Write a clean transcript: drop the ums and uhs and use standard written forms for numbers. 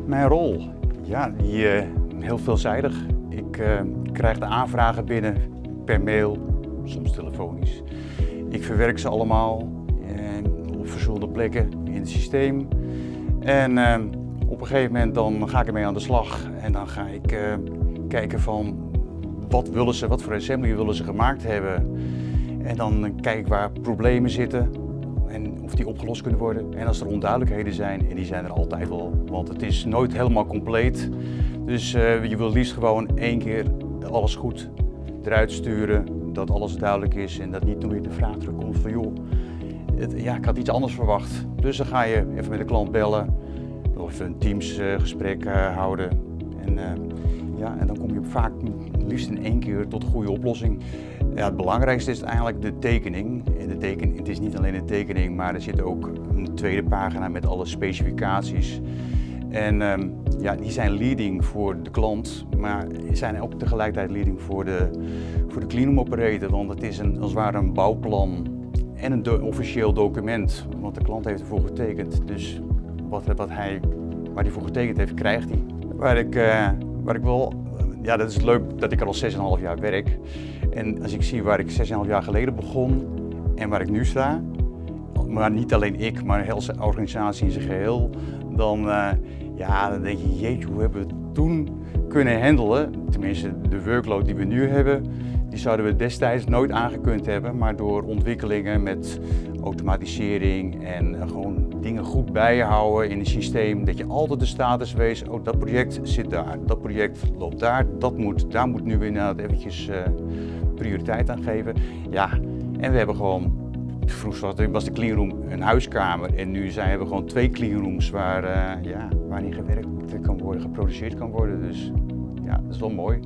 Mijn rol, ja, die heel veelzijdig. Ik krijg de aanvragen binnen per mail, soms telefonisch. Ik verwerk ze allemaal op verschillende plekken in het systeem. En op een gegeven moment dan ga ik ermee aan de slag en dan ga ik kijken van wat willen ze, wat voor assembly willen ze gemaakt hebben. En dan kijk ik waar problemen zitten en of die opgelost kunnen worden. En als er onduidelijkheden zijn, en die zijn er altijd wel, want het is nooit helemaal compleet. Dus je wil liefst gewoon één keer alles goed eruit sturen, dat alles duidelijk is en dat niet nog weer de vraag terugkomt van joh, ja, ik had iets anders verwacht. Dus dan ga je even met de klant bellen of even een Teams-gesprek houden. En dan kom je vaak liefst in één keer tot een goede oplossing. Ja, het belangrijkste is eigenlijk de tekening. En het is niet alleen een tekening, maar er zit ook een tweede pagina met alle specificaties. En die zijn leading voor de klant, maar zijn ook tegelijkertijd leading voor de cleanroom operator. Want het is als het ware een bouwplan en een officieel document. Want de klant heeft ervoor getekend. Dus waar hij voor getekend heeft, krijgt hij. Waar ik wel, ja, dat is leuk dat ik er al 6,5 jaar werk. En als ik zie waar ik 6,5 jaar geleden begon en waar ik nu sta, maar niet alleen ik, maar de hele organisatie in zijn geheel, dan denk je, jeetje, hoe hebben we het toen kunnen handelen? Tenminste, de workload die we nu hebben, die zouden we destijds nooit aangekund hebben, maar door ontwikkelingen met automatisering en gewoon dingen goed bijhouden in een systeem, dat je altijd de status weet, oh dat project zit daar, dat project loopt daar, daar moet nu inderdaad eventjes prioriteit aan geven. Ja, en we hebben gewoon, vroeger was de cleanroom een huiskamer en nu hebben we gewoon 2 cleanrooms waarin gewerkt kan worden, geproduceerd kan worden. Dus ja, dat is wel mooi.